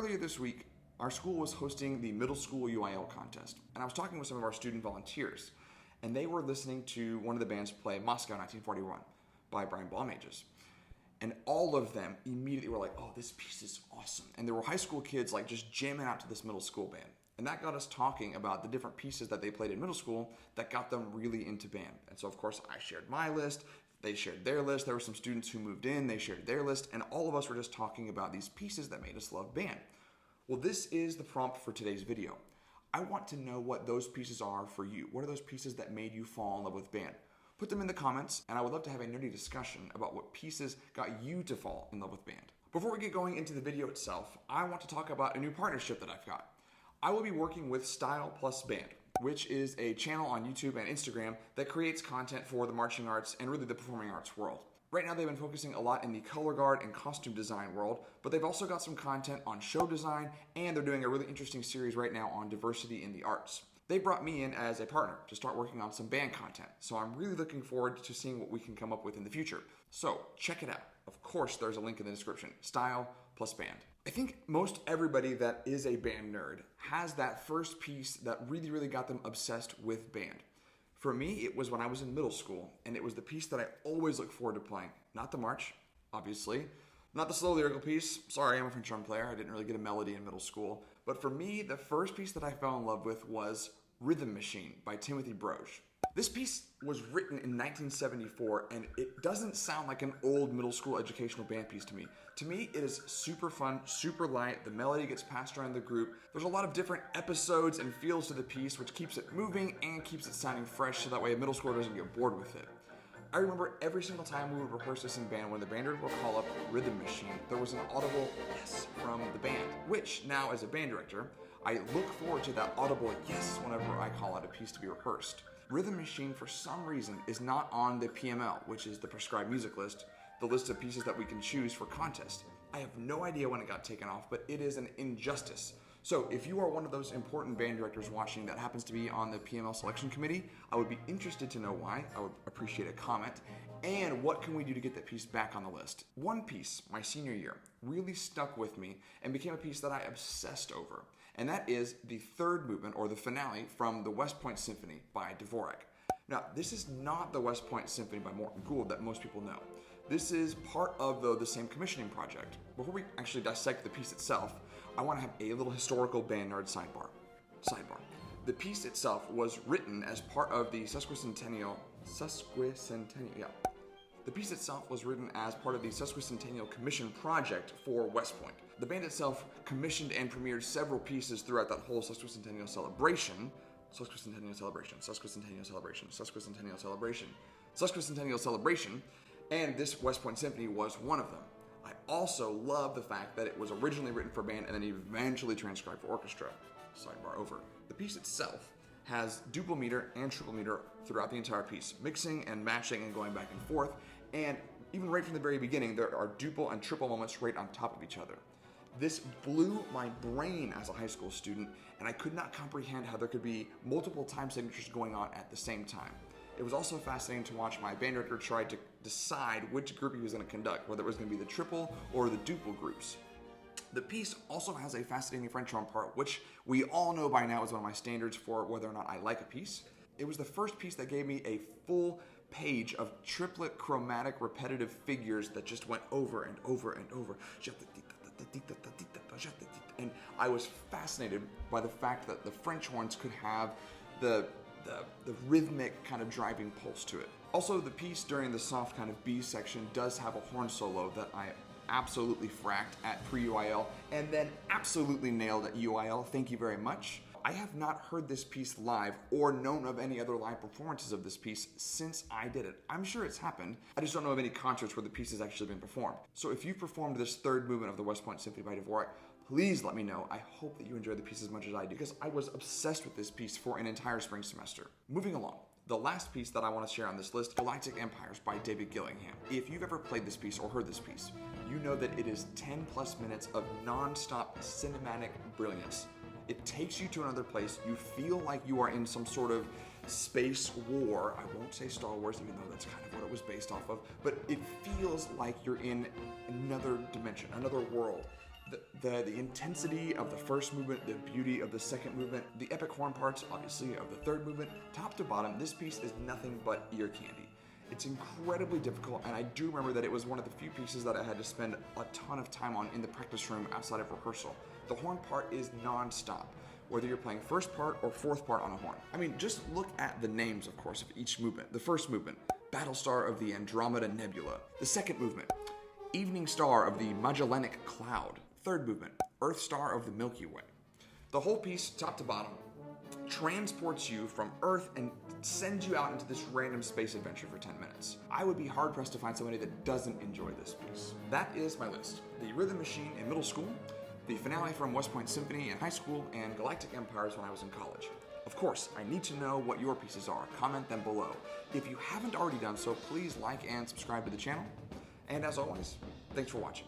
earlier this week, our school was hosting the middle school UIL contest, and I was talking with some of our student volunteers, and they were listening to one of the bands play Moscow 1941 by Brian Blaumages. And all of them immediately were like, oh, this piece is awesome. And there were high school kids like just jamming out to this middle school band. And that got us talking about the different pieces that they played in middle school that got them really into band. And so, of course, I shared my list. They shared their list. There were some students who moved in. They shared their list. And all of us were just talking about these pieces that made us love band. Well, this is the prompt for today's video. I want to know what those pieces are for you. What are those pieces that made you fall in love with band? Put them in the comments, and I would love to have a nerdy discussion about what pieces got you to fall in love with band. Before we get going into the video itself, I want to talk about a new partnership that I've got. I will be working with Style Plus Band, which is a channel on YouTube and Instagram that creates content for the marching arts and really the performing arts world. Right now they've been focusing a lot in the color guard and costume design world, but they've also got some content on show design, and they're doing a really interesting series right now on diversity in the arts. They brought me in as a partner to start working on some band content, so I'm really looking forward to seeing what we can come up with in the future. So check it out. Of course, there's a link in the description. Style Plus Band. I think most everybody that is a band nerd has that first piece that really got them obsessed with band. For me, it was when I was in middle school, and it was the piece that I always look forward to playing. Not the march, obviously. Not the slow lyrical piece. Sorry, I'm a French horn player. I didn't really get a melody in middle school. But for me, the first piece that I fell in love with was Rhythm Machine by Timothy Broge. This piece was written in 1974, and it doesn't sound like an old middle school educational band piece to me. To me, it is super fun, super light. The melody gets passed around the group. There's a lot of different episodes and feels to the piece, which keeps it moving and keeps it sounding fresh, so that way a middle schooler doesn't get bored with it. I remember every single time we would rehearse this in band, when the band would call up Rhythm Machine, there was an audible yes from the band, which now as a band director, I look forward to that audible yes whenever I call out a piece to be rehearsed. Rhythm Machine, for some reason, is not on the PML, which is the prescribed music list, the list of pieces that we can choose for contest. I have no idea when it got taken off, but it is an injustice. So if you are one of those important band directors watching that happens to be on the PML selection committee, I would be interested to know why. I would appreciate a comment. And what can we do to get that piece back on the list? One piece, my senior year, really stuck with me and became a piece that I obsessed over. And that is the third movement, or the finale, from the West Point Symphony by Dvorak. Now, this is not the West Point Symphony by Morton Gould that most people know. This is part of the same commissioning project. Before we actually dissect the piece itself, I want to have a little historical band nerd sidebar. The piece itself was written as part of the sesquicentennial. The piece itself was written as part of the Sesquicentennial Commission project for West Point. The band itself commissioned and premiered several pieces throughout that whole Sesquicentennial celebration. And this West Point Symphony was one of them. I also love the fact that it was originally written for band and then eventually transcribed for orchestra. Sidebar over. The piece itself has duple meter and triple meter throughout the entire piece, mixing and matching and going back and forth, and even right from the very beginning, there are duple and triple moments right on top of each other. This blew my brain as a high school student, and I could not comprehend how there could be multiple time signatures going on at the same time. It was also fascinating to watch my band director try to decide which group he was going to conduct, whether it was going to be the triple or the duple groups. The piece also has a fascinating French horn part, which we all know by now is one of my standards for whether or not I like a piece. It was the first piece that gave me a full page of triplet chromatic repetitive figures that just went over and over and over. And I was fascinated by the fact that the French horns could have the rhythmic kind of driving pulse to it. Also, the piece during the soft kind of B section does have a horn solo that I absolutely fracked at pre-UIL and then absolutely nailed at UIL. Thank you very much. I have not heard this piece live or known of any other live performances of this piece since I did it. I'm sure it's happened. I just don't know of any concerts where the piece has actually been performed. So if you performed this third movement of the West Point Symphony by Dvorak, please let me know. I hope that you enjoy the piece as much as I do, because I was obsessed with this piece for an entire spring semester. Moving along. The last piece that I want to share on this list, Galactic Empires by David Gillingham. If you've ever played this piece or heard this piece, you know that it is 10 plus minutes of non-stop cinematic brilliance. It takes you to another place. You feel like you are in some sort of space war. I won't say Star Wars, even though that's kind of what it was based off of, but it feels like you're in another dimension, another world. The intensity of the first movement, the beauty of the second movement, the epic horn parts, obviously, of the third movement, top to bottom, this piece is nothing but ear candy. It's incredibly difficult, and I do remember that it was one of the few pieces that I had to spend a ton of time on in the practice room outside of rehearsal. The horn part is non-stop, whether you're playing first part or fourth part on a horn. I mean, just look at the names, of course, of each movement. The first movement, Battlestar of the Andromeda Nebula. The second movement, Evening Star of the Magellanic Cloud. Third movement, Earth Star of the Milky Way. The whole piece, top to bottom, transports you from Earth and sends you out into this random space adventure for 10 minutes. I would be hard-pressed to find somebody that doesn't enjoy this piece. That is my list. The Rhythm Machine in middle school, the finale from West Point Symphony in high school, and Galactic Empires when I was in college. Of course, I need to know what your pieces are. Comment them below. If you haven't already done so, please like and subscribe to the channel. And as always, thanks for watching.